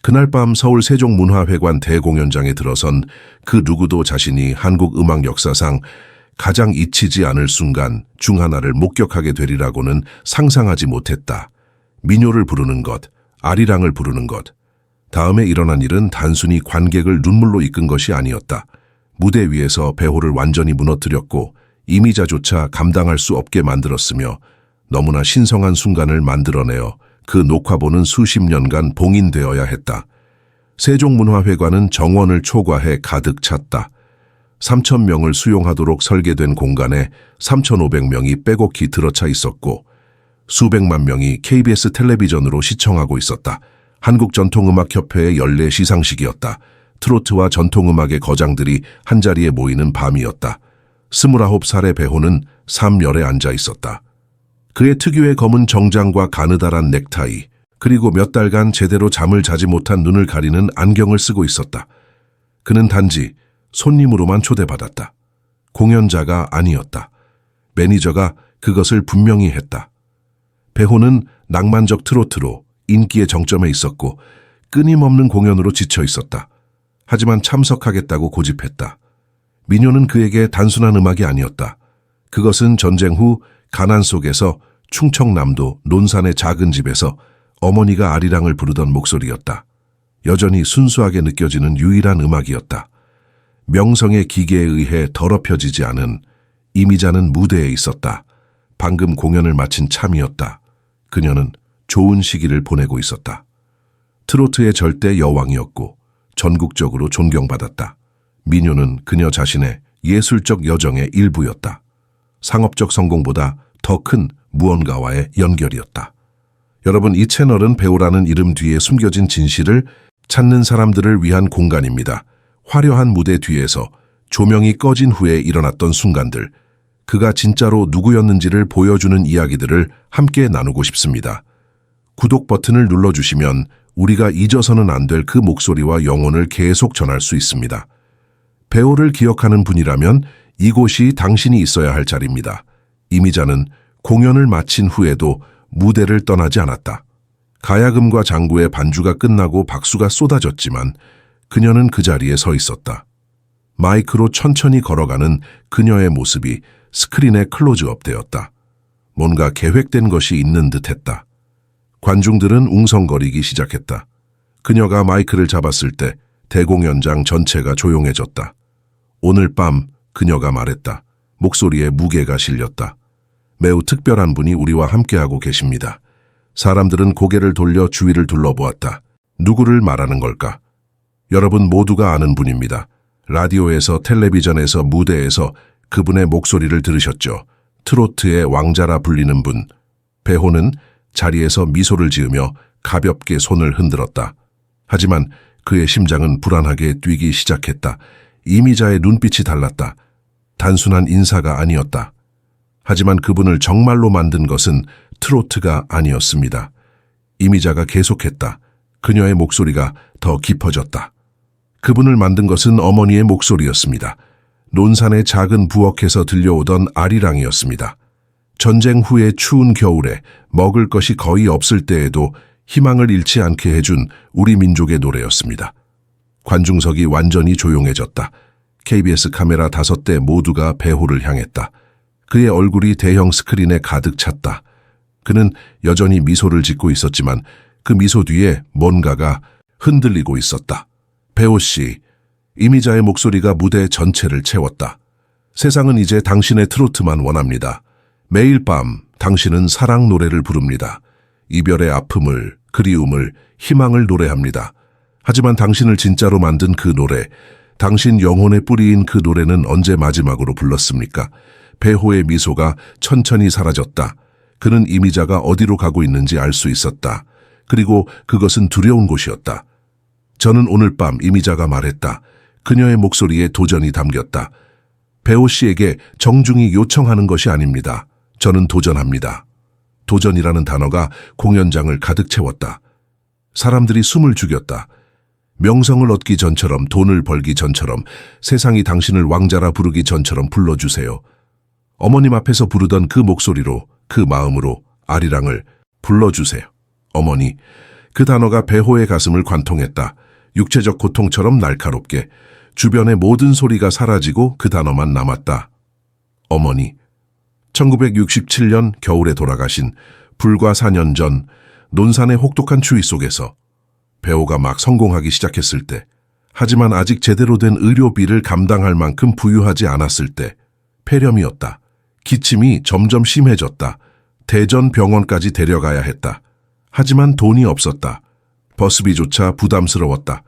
그날 밤 서울 세종문화회관 대공연장에 들어선 그 누구도 자신이 한국 음악 역사상 가장 잊히지 않을 순간 중 하나를 목격하게 되리라고는 상상하지 못했다. 민요를 부르는 것, 아리랑을 부르는 것. 다음에 일어난 일은 단순히 관객을 눈물로 이끈 것이 아니었다. 무대 위에서 배호를 완전히 무너뜨렸고 이미자조차 감당할 수 없게 만들었으며 너무나 신성한 순간을 만들어내어 그 녹화본은 수십 년간 봉인되어야 했다. 세종문화회관은 정원을 초과해 가득 찼다. 3,000명을 수용하도록 설계된 공간에 3,500명이 빼곡히 들어차 있었고 수백만 명이 KBS 텔레비전으로 시청하고 있었다. 한국전통음악협회의 연례 시상식이었다. 트로트와 전통음악의 거장들이 한자리에 모이는 밤이었다. 29살의 배호는 삼열에 앉아 있었다. 그의 특유의 검은 정장과 가느다란 넥타이, 그리고 몇 달간 제대로 잠을 자지 못한 눈을 가리는 안경을 쓰고 있었다. 그는 단지 손님으로만 초대받았다. 공연자가 아니었다. 매니저가 그것을 분명히 했다. 배호는 낭만적 트로트로 인기의 정점에 있었고 끊임없는 공연으로 지쳐 있었다. 하지만 참석하겠다고 고집했다. 민요는 그에게 단순한 음악이 아니었다. 그것은 전쟁 후 가난 속에서 충청남도 논산의 작은 집에서 어머니가 아리랑을 부르던 목소리였다. 여전히 순수하게 느껴지는 유일한 음악이었다. 명성의 기계에 의해 더럽혀지지 않은 이미자는 무대에 있었다. 방금 공연을 마친 참이었다. 그녀는 좋은 시기를 보내고 있었다. 트로트의 절대 여왕이었고 전국적으로 존경받았다. 민요는 그녀 자신의 예술적 여정의 일부였다. 상업적 성공보다 더 큰 무언가와의 연결이었다. 여러분, 이 채널은 배우라는 이름 뒤에 숨겨진 진실을 찾는 사람들을 위한 공간입니다. 화려한 무대 뒤에서 조명이 꺼진 후에 일어났던 순간들, 그가 진짜로 누구였는지를 보여주는 이야기들을 함께 나누고 싶습니다. 구독 버튼을 눌러주시면 우리가 잊어서는 안 될 그 목소리와 영혼을 계속 전할 수 있습니다. 배우를 기억하는 분이라면 이곳이 당신이 있어야 할 자리입니다. 이미자는 공연을 마친 후에도 무대를 떠나지 않았다. 가야금과 장구의 반주가 끝나고 박수가 쏟아졌지만 그녀는 그 자리에 서 있었다. 마이크로 천천히 걸어가는 그녀의 모습이 스크린에 클로즈업 되었다. 뭔가 계획된 것이 있는 듯했다. 관중들은 웅성거리기 시작했다. 그녀가 마이크를 잡았을 때 대공연장 전체가 조용해졌다. 오늘 밤 그녀가 말했다. 목소리에 무게가 실렸다. 매우 특별한 분이 우리와 함께하고 계십니다. 사람들은 고개를 돌려 주위를 둘러보았다. 누구를 말하는 걸까? 여러분 모두가 아는 분입니다. 라디오에서, 텔레비전에서, 무대에서 그분의 목소리를 들으셨죠. 트로트의 왕자라 불리는 분. 배호는 자리에서 미소를 지으며 가볍게 손을 흔들었다. 하지만 그의 심장은 불안하게 뛰기 시작했다. 이미자의 눈빛이 달랐다. 단순한 인사가 아니었다. 하지만 그분을 정말로 만든 것은 트로트가 아니었습니다. 이미자가 계속했다. 그녀의 목소리가 더 깊어졌다. 그분을 만든 것은 어머니의 목소리였습니다. 논산의 작은 부엌에서 들려오던 아리랑이었습니다. 전쟁 후의 추운 겨울에 먹을 것이 거의 없을 때에도 희망을 잃지 않게 해준 우리 민족의 노래였습니다. 관중석이 완전히 조용해졌다. KBS 카메라 5대 모두가 배호를 향했다. 그의 얼굴이 대형 스크린에 가득 찼다. 그는 여전히 미소를 짓고 있었지만 그 미소 뒤에 뭔가가 흔들리고 있었다. 배호 씨, 이미자의 목소리가 무대 전체를 채웠다. 세상은 이제 당신의 트로트만 원합니다. 매일 밤 당신은 사랑 노래를 부릅니다. 이별의 아픔을, 그리움을, 희망을 노래합니다. 하지만 당신을 진짜로 만든 그 노래, 당신 영혼의 뿌리인 그 노래는 언제 마지막으로 불렀습니까? 배호의 미소가 천천히 사라졌다. 그는 이미자가 어디로 가고 있는지 알 수 있었다. 그리고 그것은 두려운 곳이었다. 저는 오늘 밤, 이미자가 말했다. 그녀의 목소리에 도전이 담겼다. 배호 씨에게 정중히 요청하는 것이 아닙니다. 저는 도전합니다. 도전이라는 단어가 공연장을 가득 채웠다. 사람들이 숨을 죽였다. 명성을 얻기 전처럼, 돈을 벌기 전처럼, 세상이 당신을 왕자라 부르기 전처럼 불러주세요. 어머님 앞에서 부르던 그 목소리로, 그 마음으로 아리랑을 불러주세요. 어머니, 그 단어가 배호의 가슴을 관통했다. 육체적 고통처럼 날카롭게. 주변의 모든 소리가 사라지고 그 단어만 남았다. 어머니. 1967년 겨울에 돌아가신 불과 4년 전 논산의 혹독한 추위 속에서 배호가 막 성공하기 시작했을 때, 하지만 아직 제대로 된 의료비를 감당할 만큼 부유하지 않았을 때, 폐렴이었다. 기침이 점점 심해졌다. 대전 병원까지 데려가야 했다. 하지만 돈이 없었다. 버스비조차 부담스러웠다.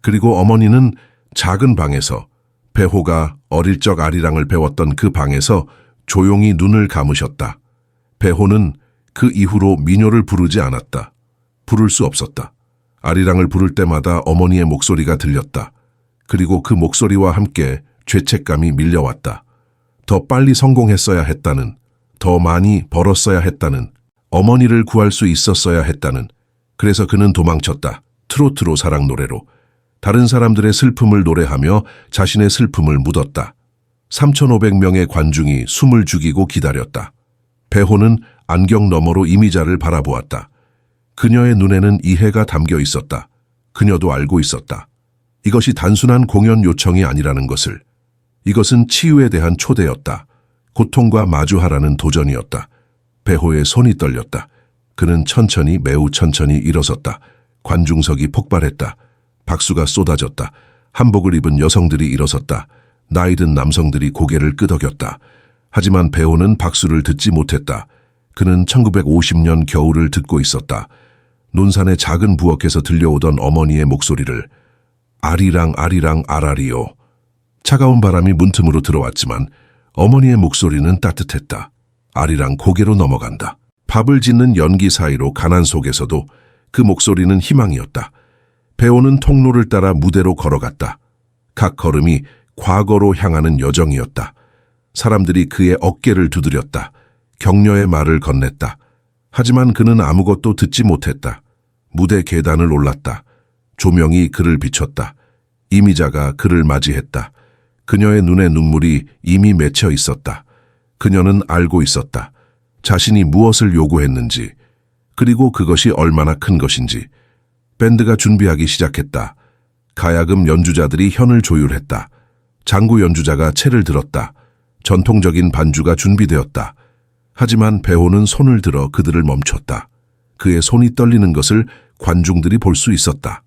그리고 어머니는 작은 방에서, 배호가 어릴 적 아리랑을 배웠던 그 방에서 조용히 눈을 감으셨다. 배호는 그 이후로 민요를 부르지 않았다. 부를 수 없었다. 아리랑을 부를 때마다 어머니의 목소리가 들렸다. 그리고 그 목소리와 함께 죄책감이 밀려왔다. 더 빨리 성공했어야 했다는, 더 많이 벌었어야 했다는, 어머니를 구할 수 있었어야 했다는. 그래서 그는 도망쳤다. 트로트로 사랑 노래로. 다른 사람들의 슬픔을 노래하며 자신의 슬픔을 묻었다. 3,500명의 관중이 숨을 죽이고 기다렸다. 배호는 안경 너머로 이미자를 바라보았다. 그녀의 눈에는 이해가 담겨 있었다. 그녀도 알고 있었다. 이것이 단순한 공연 요청이 아니라는 것을. 이것은 치유에 대한 초대였다. 고통과 마주하라는 도전이었다. 배호의 손이 떨렸다. 그는 천천히, 매우 천천히 일어섰다. 관중석이 폭발했다. 박수가 쏟아졌다. 한복을 입은 여성들이 일어섰다. 나이든 남성들이 고개를 끄덕였다. 하지만 배호는 박수를 듣지 못했다. 그는 1950년 겨울을 듣고 있었다. 논산의 작은 부엌에서 들려오던 어머니의 목소리를. 아리랑 아리랑 아라리요. 차가운 바람이 문틈으로 들어왔지만 어머니의 목소리는 따뜻했다. 아리랑 고개로 넘어간다. 밥을 짓는 연기 사이로 가난 속에서도 그 목소리는 희망이었다. 배호는 통로를 따라 무대로 걸어갔다. 각 걸음이 과거로 향하는 여정이었다. 사람들이 그의 어깨를 두드렸다. 격려의 말을 건넸다. 하지만 그는 아무것도 듣지 못했다. 무대 계단을 올랐다. 조명이 그를 비췄다. 이미자가 그를 맞이했다. 그녀의 눈에 눈물이 이미 맺혀 있었다. 그녀는 알고 있었다. 자신이 무엇을 요구했는지, 그리고 그것이 얼마나 큰 것인지. 밴드가 준비하기 시작했다. 가야금 연주자들이 현을 조율했다. 장구 연주자가 채를 들었다. 전통적인 반주가 준비되었다. 하지만 배호는 손을 들어 그들을 멈췄다. 그의 손이 떨리는 것을 관중들이 볼 수 있었다.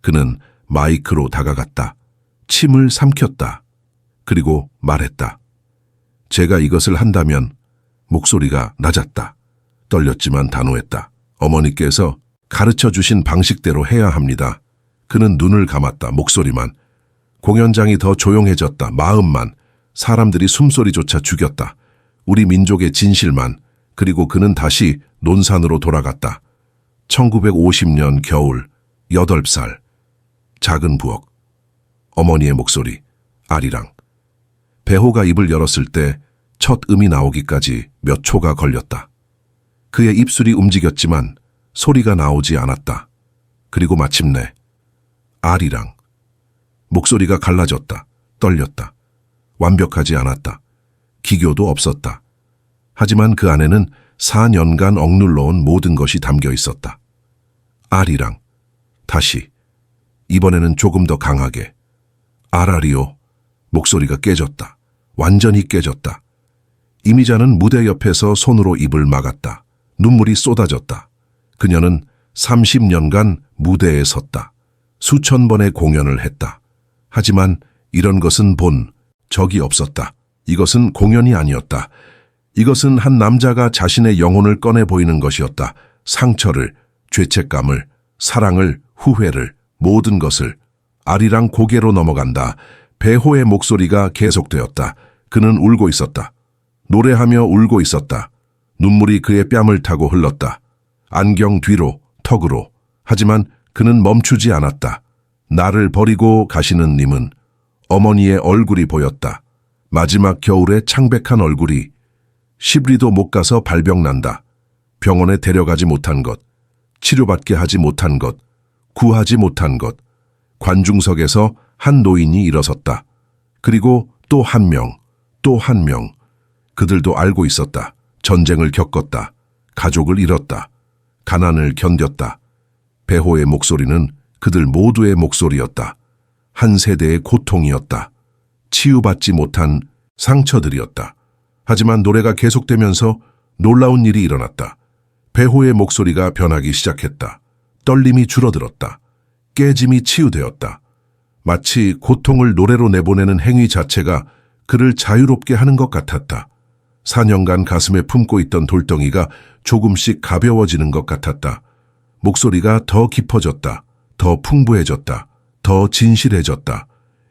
그는 마이크로 다가갔다. 침을 삼켰다. 그리고 말했다. 제가 이것을 한다면. 목소리가 낮았다. 떨렸지만 단호했다. 어머니께서 가르쳐 주신 방식대로 해야 합니다. 그는 눈을 감았다. 목소리만. 공연장이 더 조용해졌다. 마음만. 사람들이 숨소리조차 죽였다. 우리 민족의 진실만. 그리고 그는 다시 논산으로 돌아갔다. 1950년 겨울, 8살. 작은 부엌. 어머니의 목소리. 아리랑. 배호가 입을 열었을 때 첫 음이 나오기까지 몇 초가 걸렸다. 그의 입술이 움직였지만 소리가 나오지 않았다. 그리고 마침내 아리랑. 목소리가 갈라졌다. 떨렸다. 완벽하지 않았다. 기교도 없었다. 하지만 그 안에는 4년간 억눌러온 모든 것이 담겨 있었다. 아리랑. 다시. 이번에는 조금 더 강하게. 아라리오. 목소리가 깨졌다. 완전히 깨졌다. 이미자는 무대 옆에서 손으로 입을 막았다. 눈물이 쏟아졌다. 그녀는 30년간 무대에 섰다. 수천 번의 공연을 했다. 하지만 이런 것은 본 적이 없었다. 이것은 공연이 아니었다. 이것은 한 남자가 자신의 영혼을 꺼내 보이는 것이었다. 상처를, 죄책감을, 사랑을, 후회를, 모든 것을. 아리랑 고개로 넘어간다. 배호의 목소리가 계속되었다. 그는 울고 있었다. 노래하며 울고 있었다. 눈물이 그의 뺨을 타고 흘렀다. 안경 뒤로, 턱으로. 하지만 그는 멈추지 않았다. 나를 버리고 가시는 님은. 어머니의 얼굴이 보였다. 마지막 겨울의 창백한 얼굴이. 시브리도 못 가서 발병난다. 병원에 데려가지 못한 것. 치료받게 하지 못한 것. 구하지 못한 것. 관중석에서 한 노인이 일어섰다. 그리고 또 한 명, 또 한 명. 그들도 알고 있었다. 전쟁을 겪었다. 가족을 잃었다. 가난을 견뎠다. 배호의 목소리는 그들 모두의 목소리였다. 한 세대의 고통이었다. 치유받지 못한 상처들이었다. 하지만 노래가 계속되면서 놀라운 일이 일어났다. 배호의 목소리가 변하기 시작했다. 떨림이 줄어들었다. 깨짐이 치유되었다. 마치 고통을 노래로 내보내는 행위 자체가 그를 자유롭게 하는 것 같았다. 4년간 가슴에 품고 있던 돌덩이가 조금씩 가벼워지는 것 같았다. 목소리가 더 깊어졌다. 더 풍부해졌다. 더 진실해졌다.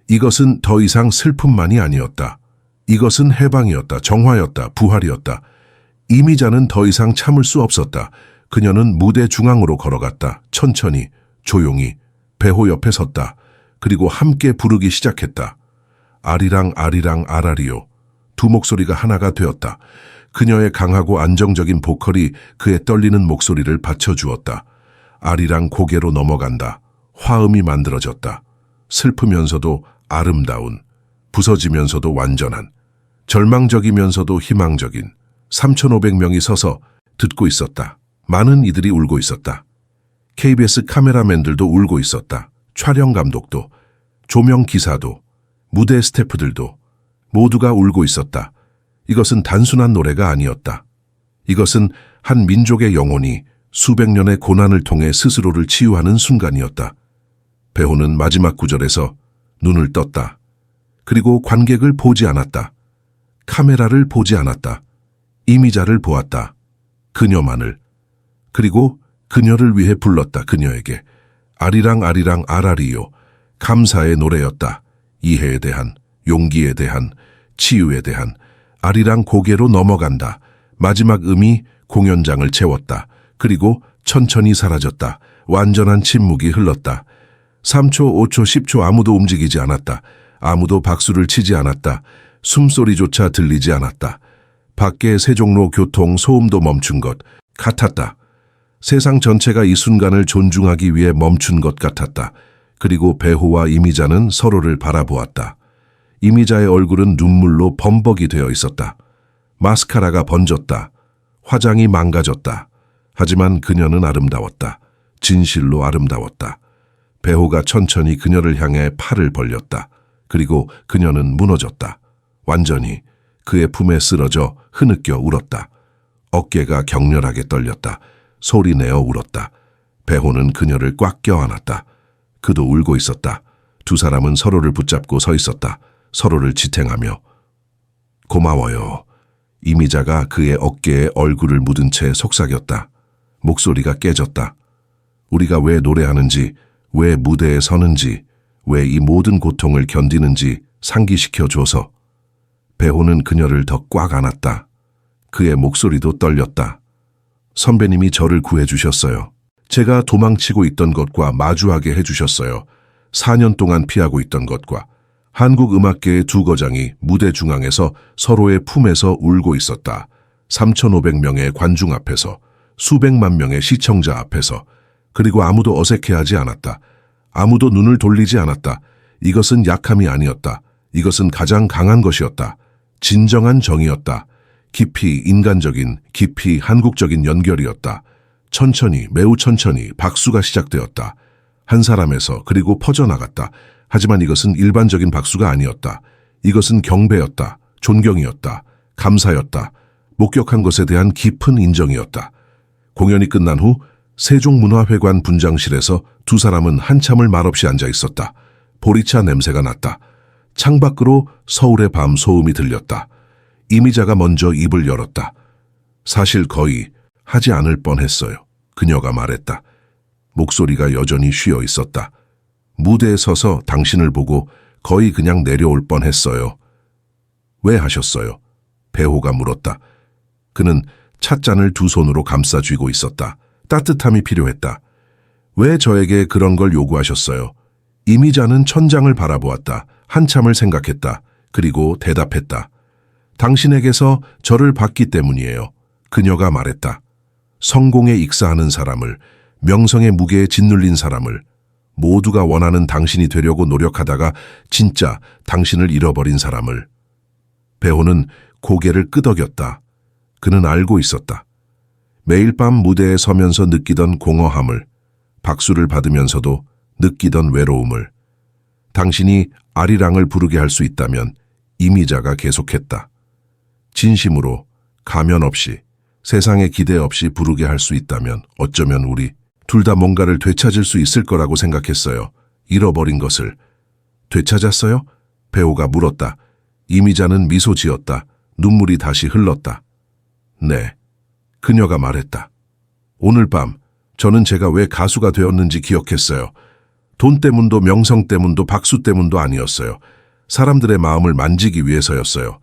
이것은 더 이상 슬픔만이 아니었다. 이것은 해방이었다. 정화였다. 부활이었다. 이미자는 더 이상 참을 수 없었다. 그녀는 무대 중앙으로 걸어갔다. 천천히, 조용히, 배호 옆에 섰다. 그리고 함께 부르기 시작했다. 아리랑 아리랑 아라리요. 두 목소리가 하나가 되었다. 그녀의 강하고 안정적인 보컬이 그의 떨리는 목소리를 받쳐주었다. 아리랑 고개로 넘어간다. 화음이 만들어졌다. 슬프면서도 아름다운, 부서지면서도 완전한, 절망적이면서도 희망적인 3,500명이 서서 듣고 있었다. 많은 이들이 울고 있었다. KBS 카메라맨들도 울고 있었다. 촬영 감독도, 조명 기사도, 무대 스태프들도 모두가 울고 있었다. 이것은 단순한 노래가 아니었다. 이것은 한 민족의 영혼이 수백 년의 고난을 통해 스스로를 치유하는 순간이었다. 배호는 마지막 구절에서 눈을 떴다. 그리고 관객을 보지 않았다. 카메라를 보지 않았다. 이미자를 보았다. 그녀만을. 그리고 그녀를 위해 불렀다. 그녀에게. 아리랑 아리랑 아라리요. 감사의 노래였다. 이해에 대한, 용기에 대한, 치유에 대한. 아리랑 고개로 넘어간다. 마지막 음이 공연장을 채웠다. 그리고 천천히 사라졌다. 완전한 침묵이 흘렀다. 3초, 5초, 10초 아무도 움직이지 않았다. 아무도 박수를 치지 않았다. 숨소리조차 들리지 않았다. 밖에 세종로 교통 소음도 멈춘 것 같았다. 세상 전체가 이 순간을 존중하기 위해 멈춘 것 같았다. 그리고 배호와 이미자는 서로를 바라보았다. 이미자의 얼굴은 눈물로 범벅이 되어 있었다. 마스카라가 번졌다. 화장이 망가졌다. 하지만 그녀는 아름다웠다. 진실로 아름다웠다. 배호가 천천히 그녀를 향해 팔을 벌렸다. 그리고 그녀는 무너졌다. 완전히 그의 품에 쓰러져 흐느껴 울었다. 어깨가 격렬하게 떨렸다. 소리내어 울었다. 배호는 그녀를 꽉 껴안았다. 그도 울고 있었다. 두 사람은 서로를 붙잡고 서 있었다. 서로를 지탱하며. 고마워요. 이미자가 그의 어깨에 얼굴을 묻은 채 속삭였다. 목소리가 깨졌다. 우리가 왜 노래하는지, 왜 무대에 서는지, 왜 이 모든 고통을 견디는지 상기시켜줘서. 배호는 그녀를 더 꽉 안았다. 그의 목소리도 떨렸다. 선배님이 저를 구해주셨어요. 제가 도망치고 있던 것과 마주하게 해주셨어요. 4년 동안 피하고 있던 것과. 한국 음악계의 두 거장이 무대 중앙에서 서로의 품에서 울고 있었다. 3,500명의 관중 앞에서, 수백만 명의 시청자 앞에서. 그리고 아무도 어색해하지 않았다. 아무도 눈을 돌리지 않았다. 이것은 약함이 아니었다. 이것은 가장 강한 것이었다. 진정한 정이었다. 깊이 인간적인, 깊이 한국적인 연결이었다. 천천히, 매우 천천히 박수가 시작되었다. 한 사람에서 그리고 퍼져나갔다. 하지만 이것은 일반적인 박수가 아니었다. 이것은 경배였다. 존경이었다. 감사였다. 목격한 것에 대한 깊은 인정이었다. 공연이 끝난 후 세종문화회관 분장실에서 두 사람은 한참을 말없이 앉아 있었다. 보리차 냄새가 났다. 창밖으로 서울의 밤 소음이 들렸다. 이미자가 먼저 입을 열었다. 사실 거의 하지 않을 뻔했어요. 그녀가 말했다. 목소리가 여전히 쉬어 있었다. 무대에 서서 당신을 보고 거의 그냥 내려올 뻔했어요. 왜 하셨어요? 배호가 물었다. 그는 찻잔을 두 손으로 감싸 쥐고 있었다. 따뜻함이 필요했다. 왜 저에게 그런 걸 요구하셨어요? 이미자는 천장을 바라보았다. 한참을 생각했다. 그리고 대답했다. 당신에게서 저를 받기 때문이에요. 그녀가 말했다. 성공에 익사하는 사람을, 명성의 무게에 짓눌린 사람을, 모두가 원하는 당신이 되려고 노력하다가 진짜 당신을 잃어버린 사람을. 배호는 고개를 끄덕였다. 그는 알고 있었다. 매일 밤 무대에 서면서 느끼던 공허함을, 박수를 받으면서도 느끼던 외로움을. 당신이 아리랑을 부르게 할 수 있다면 이미자가 계속했다. 진심으로, 가면 없이, 세상에 기대 없이 부르게 할 수 있다면 어쩌면 우리 둘 다 뭔가를 되찾을 수 있을 거라고 생각했어요. 잃어버린 것을. 되찾았어요? 배우가 물었다. 이미자는 미소 지었다. 눈물이 다시 흘렀다. 네. 그녀가 말했다. 오늘 밤 저는 제가 왜 가수가 되었는지 기억했어요. 돈 때문도 명성 때문도 박수 때문도 아니었어요. 사람들의 마음을 만지기 위해서였어요.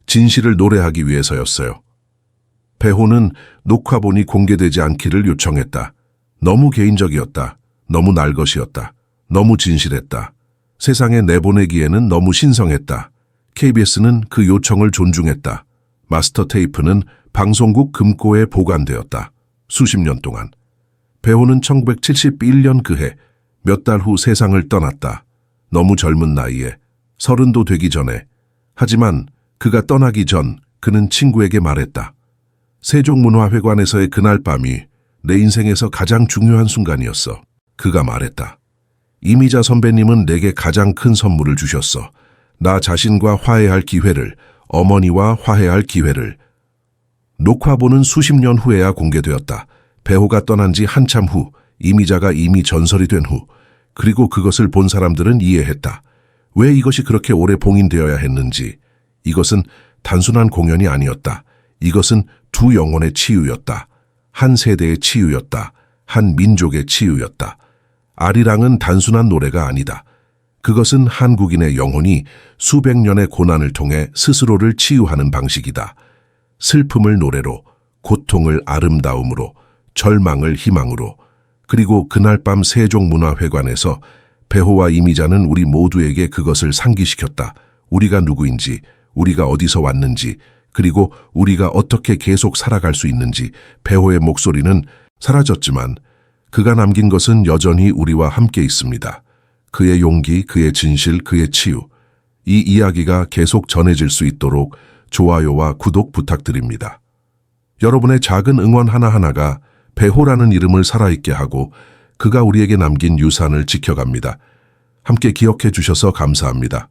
진실을 노래하기 위해서였어요. 배호는 녹화본이 공개되지 않기를 요청했다. 너무 개인적이었다. 너무 날 것이었다. 너무 진실했다. 세상에 내보내기에는 너무 신성했다. KBS는 그 요청을 존중했다. 마스터 테이프는 방송국 금고에 보관되었다. 수십 년 동안. 배호는 1971년 그해 몇 달 후 세상을 떠났다. 너무 젊은 나이에, 30도 되기 전에. 하지만 그가 떠나기 전 그는 친구에게 말했다. 세종문화회관에서의 그날 밤이 내 인생에서 가장 중요한 순간이었어. 그가 말했다. 이미자 선배님은 내게 가장 큰 선물을 주셨어. 나 자신과 화해할 기회를, 어머니와 화해할 기회를. 녹화본은 수십 년 후에야 공개되었다. 배호가 떠난 지 한참 후, 이미자가 이미 전설이 된 후. 그리고 그것을 본 사람들은 이해했다. 왜 이것이 그렇게 오래 봉인되어야 했는지. 이것은 단순한 공연이 아니었다. 이것은 두 영혼의 치유였다. 한 세대의 치유였다. 한 민족의 치유였다. 아리랑은 단순한 노래가 아니다. 그것은 한국인의 영혼이 수백 년의 고난을 통해 스스로를 치유하는 방식이다. 슬픔을 노래로, 고통을 아름다움으로, 절망을 희망으로. 그리고 그날 밤 세종문화회관에서 배호와 이미자는 우리 모두에게 그것을 상기시켰다. 우리가 누구인지, 우리가 어디서 왔는지, 그리고 우리가 어떻게 계속 살아갈 수 있는지. 배호의 목소리는 사라졌지만 그가 남긴 것은 여전히 우리와 함께 있습니다. 그의 용기, 그의 진실, 그의 치유. 이 이야기가 계속 전해질 수 있도록 좋아요와 구독 부탁드립니다. 여러분의 작은 응원 하나하나가 배호라는 이름을 살아있게 하고 그가 우리에게 남긴 유산을 지켜갑니다. 함께 기억해 주셔서 감사합니다.